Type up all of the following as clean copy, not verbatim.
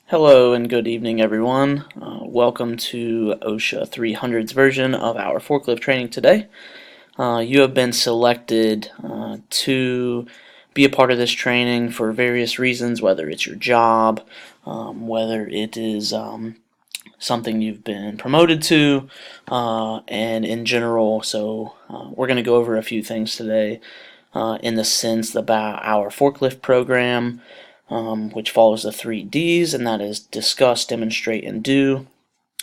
Hello and good evening, everyone. Welcome to OSHA 300's version of our forklift training today. You have been selected to be a part of this training for various reasons, whether it's your job, whether it is something you've been promoted to, and in general. So we're going to go over a few things today in the sense about our forklift program, which follows the 3Ds, and that is discuss, demonstrate, and do.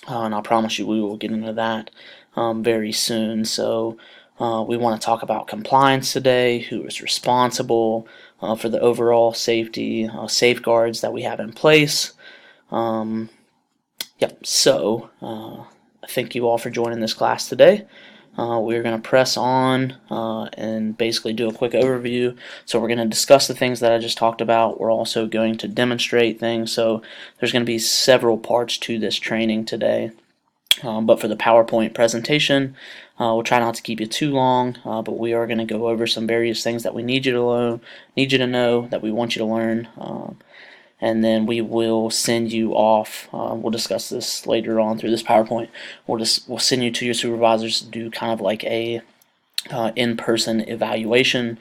And I promise you we will get into that very soon. So we want to talk about compliance today, who is responsible for the overall safety safeguards that we have in place. So thank you all for joining this class today. We're going to press on and basically do a quick overview. So we're going to discuss the things that I just talked about. We're also going to demonstrate things. So there's going to be several parts to this training today. But for the PowerPoint presentation, we'll try not to keep you too long, but we are going to go over some various things that we need you to know, that we want you to learn. And then we will send you off. We'll discuss this later on through this PowerPoint. We'll send you to your supervisors to do kind of like a in-person evaluation,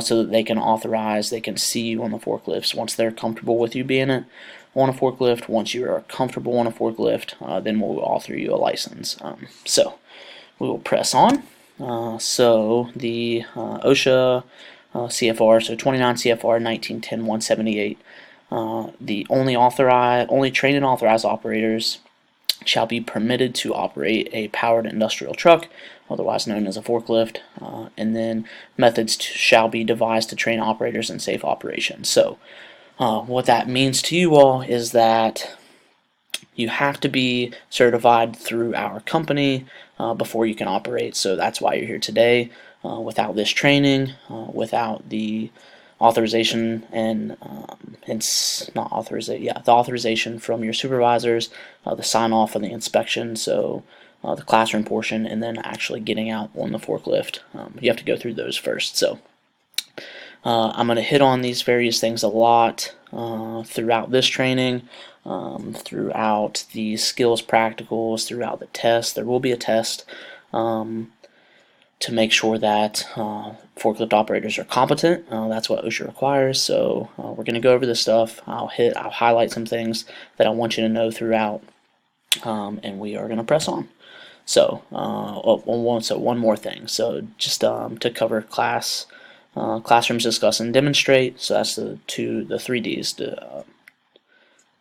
so that they can see you on the forklifts once they're comfortable with you being on a forklift. Once you are comfortable on a forklift, then we'll offer you a license. So we will press on. So the OSHA CFR, so 29 CFR 1910-178. The only trained and authorized operators shall be permitted to operate a powered industrial truck, otherwise known as a forklift, and then methods shall be devised to train operators in safe operation. So what that means to you all is that you have to be certified through our company before you can operate. So that's why you're here today. Without this training, without the authorization and it's not authorization, the authorization from your supervisors, the sign off on the inspection, so the classroom portion, and then actually getting out on the forklift. You have to go through those first. So I'm going to hit on these various things a lot throughout this training, throughout the skills practicals, throughout the test. There will be a test to make sure that forklift operators are competent. That's what OSHA requires. So we're going to go over this stuff. I'll highlight some things that I want you to know throughout, and we are going to press on. So one more thing. So just to cover classrooms, discuss, and demonstrate. So that's the 3Ds.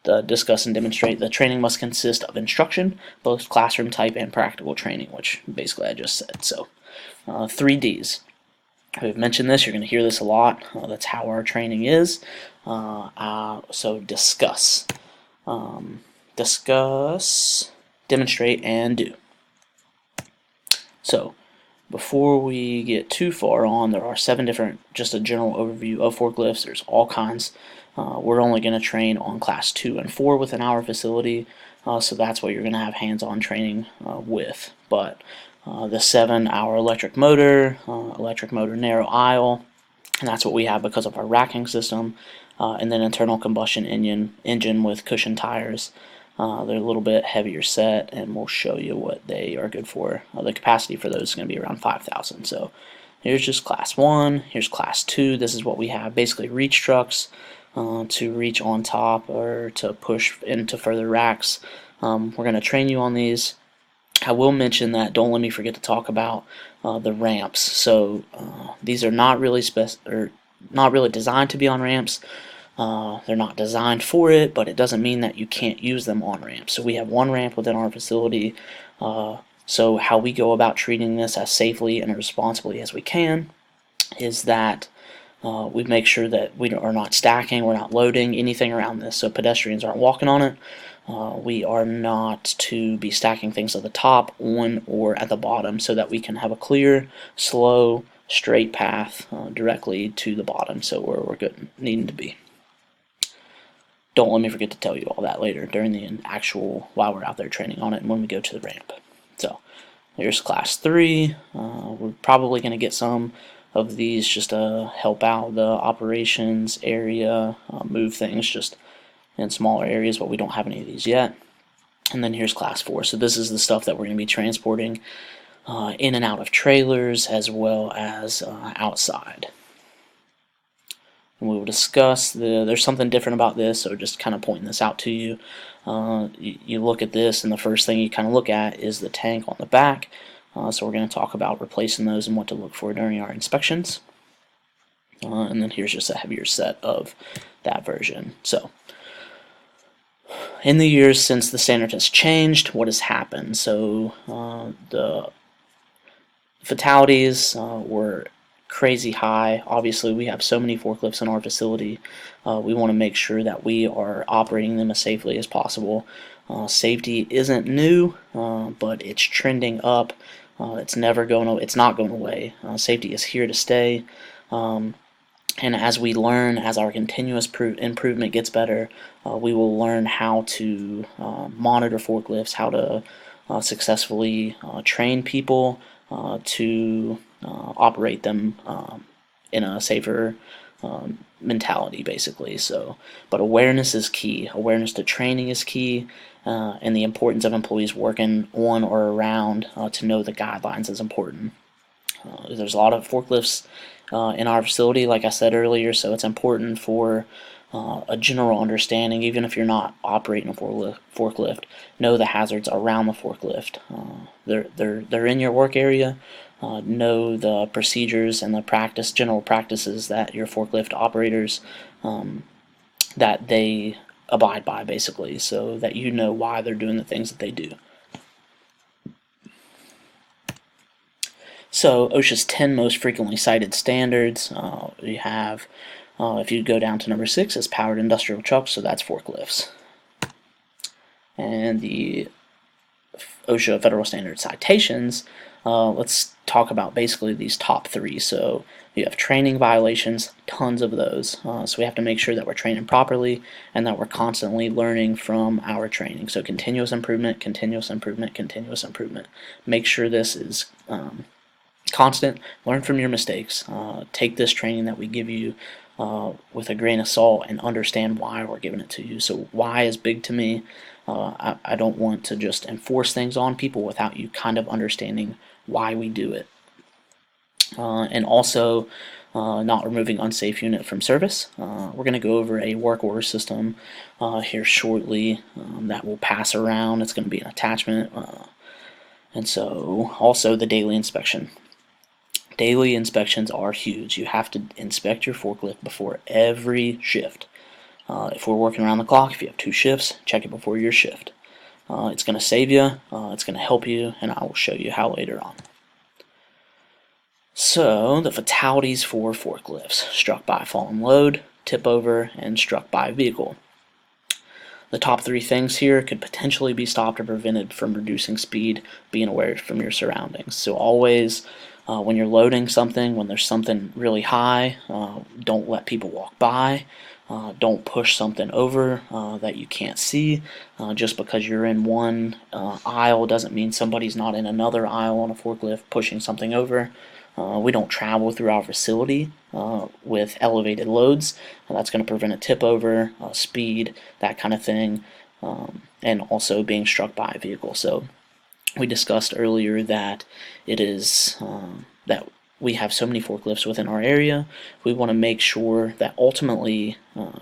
The discuss and demonstrate. The training must consist of instruction, both classroom type and practical training, which basically I just said. So 3Ds. We've mentioned this. You're going to hear this a lot. That's how our training is. So discuss. Discuss, demonstrate, and do. So before we get too far on, there are 7 different, just a general overview of forklifts. There's all kinds. We're only going to train on class 2 and 4 within our facility, so that's what you're going to have hands-on training with. But the 7, our electric motor narrow aisle, and that's what we have because of our racking system, and then internal combustion engine with cushion tires. They're a little bit heavier set, and we'll show you what they are good for. The capacity for those is going to be around 5,000. So here's just class 1, here's class 2. This is what we have, basically reach trucks to reach on top or to push into further racks. We're going to train you on these. I will mention that don't let me forget to talk about the ramps. So these are not really designed to be on ramps. They're not designed for it, but it doesn't mean that you can't use them on ramps. So we have 1 ramp within our facility. So how we go about treating this as safely and responsibly as we can is that we make sure that we are not stacking, we're not loading anything around this, so pedestrians aren't walking on it. We are not to be stacking things at the top, on, or at the bottom, so that we can have a clear, slow, straight path directly to the bottom, so where we're needing to be. Don't let me forget to tell you all that later during the while we're out there training on it and when we go to the ramp. So here's class 3. We're probably going to get some of these just to help out the operations area, move things just in smaller areas, but we don't have any of these yet. And then here's Class 4. So this is the stuff that we're going to be transporting in and out of trailers as well as outside. And we will discuss there's something different about this, so just kind of pointing this out to you. You look at this, and the first thing you kind of look at is the tank on the back. So we're going to talk about replacing those and what to look for during our inspections. And then here's just a heavier set of that version. So in the years since the standard has changed, what has happened? So the fatalities were crazy high. Obviously, we have so many forklifts in our facility. We want to make sure that we are operating them as safely as possible. Safety isn't new, but it's trending up. It's not going away. Safety is here to stay. And as we learn, as our continuous improvement gets better, we will learn how to monitor forklifts, how to successfully train people to operate them in a safer mentality, basically. So, but awareness is key. Awareness to training is key, and the importance of employees working on or around to know the guidelines is important. There's a lot of forklifts in our facility, like I said earlier, so it's important for a general understanding. Even if you're not operating a forklift, know the hazards around the forklift. They're in your work area. Know the procedures and the general practices that your forklift operators that they abide by, basically, so that you know why they're doing the things that they do. So OSHA's 10 most frequently cited standards. You have, if you go down to number 6, is powered industrial trucks, so that's forklifts. And the OSHA Federal Standard citations, let's talk about basically these top 3. So you have training violations, tons of those. So we have to make sure that we're training properly and that we're constantly learning from our training. So continuous improvement, continuous improvement, continuous improvement. Make sure this is constant. Learn from your mistakes. Take this training that we give you with a grain of salt and understand why we're giving it to you. So why is big to me. I don't want to just enforce things on people without you kind of understanding why we do it. And also not removing unsafe unit from service. We're going to go over a work order system here shortly that will pass around. It's going to be an attachment. And so also the daily inspection. Daily inspections are huge. You have to inspect your forklift before every shift. If we're working around the clock, if you have 2 shifts, check it before your shift. It's going to save you, it's going to help you, and I will show you how later on. So, the fatalities for forklifts: struck by fallen load, tip over, and struck by vehicle. The top 3 things here could potentially be stopped or prevented from reducing speed, being aware from your surroundings. So always, when you're loading something, when there's something really high, don't let people walk by. Don't push something over that you can't see. Just because you're in one aisle doesn't mean somebody's not in another aisle on a forklift pushing something over. We don't travel through our facility with elevated loads. That's going to prevent a tip over, speed, that kind of thing, and also being struck by a vehicle. So we discussed earlier that it is that we have so many forklifts within our area. We want to make sure that ultimately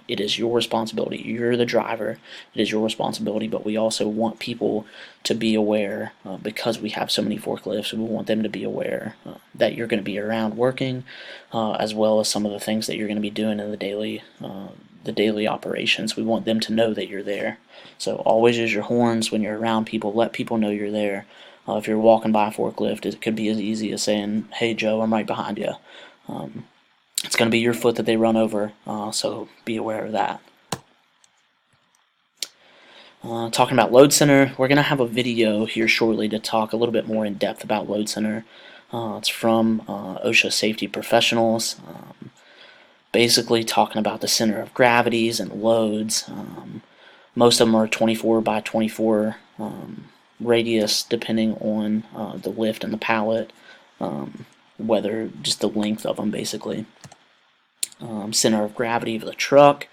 it is your responsibility. You're the driver. It is your responsibility, but we also want people to be aware because we have so many forklifts. We want them to be aware that you're going to be around working, as well as some of the things that you're going to be doing in the daily operations. We want them to know that you're there. So always use your horns when you're around people. Let people know you're there. If you're walking by a forklift, it could be as easy as saying, "Hey Joe, I'm right behind you." It's going to be your foot that they run over, so be aware of that. Talking about Load Center, we're going to have a video here shortly to talk a little bit more in depth about Load Center. It's from OSHA Safety Professionals, basically talking about the center of gravities and loads. Most of them are 24 by 24 radius, depending on the lift and the pallet, whether just the length of them, basically. Center of gravity of the truck,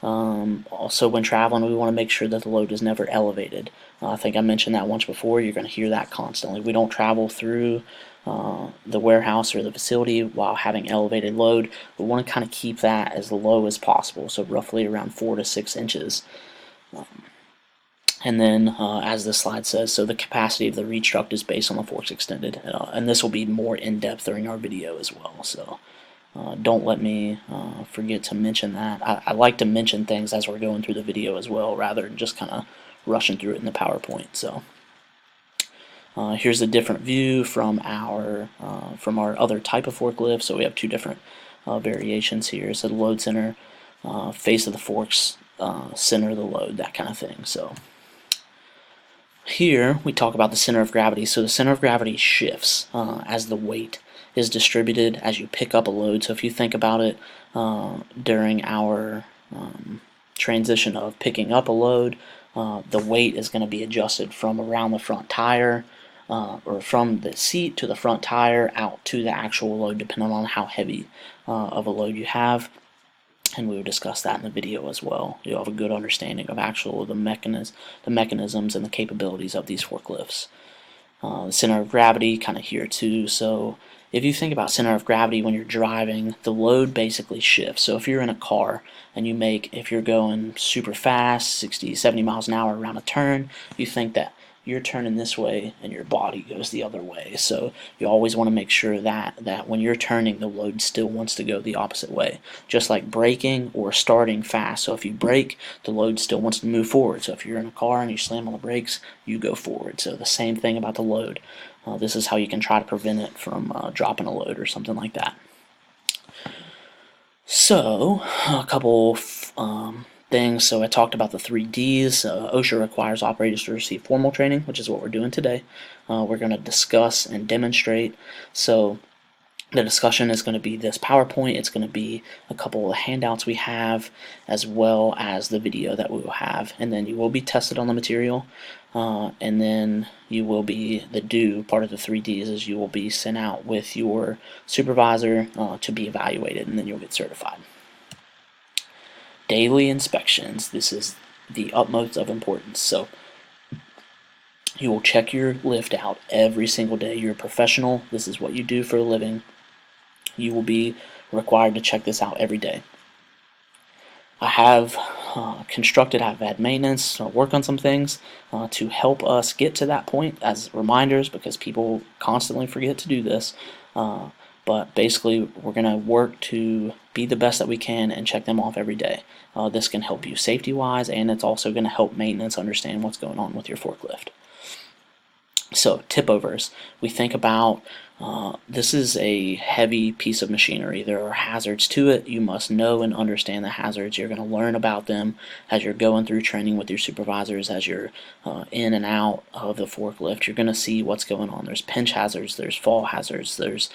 Also, when traveling, we want to make sure that the load is never elevated. I think I mentioned that once before. You're going to hear that constantly. We don't travel through the warehouse or the facility while having elevated load. We want to kind of keep that as low as possible, so roughly around 4 to 6 inches. And then, as the slide says, so the capacity of the reach duct is based on the forks extended, and this will be more in depth during our video as well. So don't let me forget to mention that. I like to mention things as we're going through the video as well, rather than just kind of rushing through it in the PowerPoint. So here's a different view from our other type of forklift. So we have two different variations here. So the load center, face of the forks, center of the load, that kind of thing. So here we talk about the center of gravity. So the center of gravity shifts as the weight is distributed as you pick up a load. So if you think about it, during our transition of picking up a load, the weight is going to be adjusted from around the front tire, or from the seat to the front tire out to the actual load, depending on how heavy of a load you have. And we will discuss that in the video as well. You'll have a good understanding of the mechanisms and the capabilities of these forklifts. The center of gravity kind of here too. So if you think about center of gravity when you're driving, the load basically shifts. So if you're in a car and if you're going super fast, 60, 70 miles an hour around a turn, you think that you're turning this way and your body goes the other way. So you always want to make sure that when you're turning, the load still wants to go the opposite way. Just like braking or starting fast. So if you brake, the load still wants to move forward. So if you're in a car and you slam on the brakes, you go forward. So the same thing about the load. This is how you can try to prevent it from dropping a load or something like that. So a couple things. So I talked about the 3Ds. OSHA requires operators to receive formal training, which is what we're doing today. We're going to discuss and demonstrate. So the discussion is going to be this PowerPoint. It's going to be a couple of handouts we have, as well as the video that we will have. And then you will be tested on the material. And then you will be, the do part of the 3Ds is you will be sent out with your supervisor to be evaluated, and then you'll get certified. Daily inspections. This is the utmost of importance. So you will check your lift out every single day. You're a professional. This is what you do for a living. You will be required to check this out every day. I have I've had maintenance work on some things to help us get to that point as reminders, because people constantly forget to do this. But basically, we're going to work to be the best that we can and check them off every day. This can help you safety-wise, and it's also going to help maintenance understand what's going on with your forklift. So, tip overs. We think about this is a heavy piece of machinery. There are hazards to it. You must know and understand the hazards. You're going to learn about them as you're going through training with your supervisors, as you're in and out of the forklift. You're going to see what's going on. There's pinch hazards, there's fall hazards, there's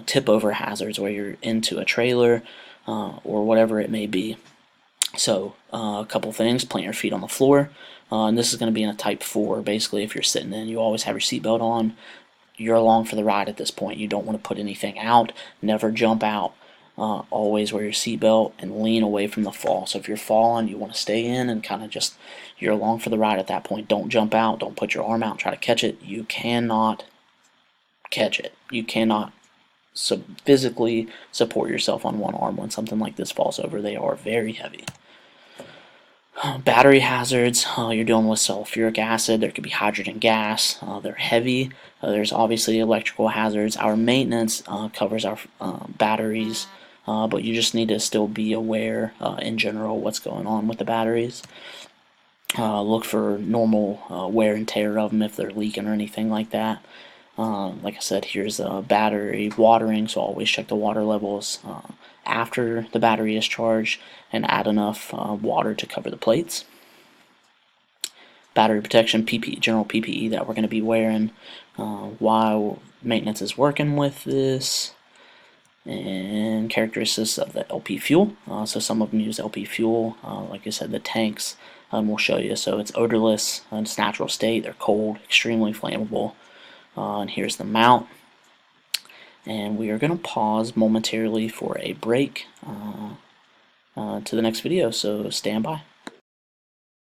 tip over hazards where you're into a trailer or whatever it may be. So a couple things: plant your feet on the floor. And this is going to be in a type 4. Basically, if you're sitting in, you always have your seatbelt on. You're along for the ride at this point. You don't want to put anything out. Never jump out. Always wear your seatbelt and lean away from the fall. So if you're falling, you want to stay in and kind of just, you're along for the ride at that point. Don't jump out. Don't put your arm out and try to catch it. You cannot catch it. You cannot physically support yourself on one arm when something like this falls over. They are very heavy. Battery hazards. You're dealing with sulfuric acid. There could be hydrogen gas. They're heavy. There's obviously electrical hazards. Our maintenance covers our batteries, but you just need to still be aware in general what's going on with the batteries. Look for normal wear and tear of them if they're leaking or anything like that. Like I said, here's battery watering, so always check the water levels after the battery is charged and add enough water to cover the plates. Battery protection, PPE, general PPE that we're going to be wearing while maintenance is working with this. And characteristics of the LP fuel. So some of them use LP fuel. Like I said, the tanks we'll show you. So it's odorless in its natural state. They're cold, extremely flammable. And here's the mount. And we are going to pause momentarily for a break. to the next video, so stand by.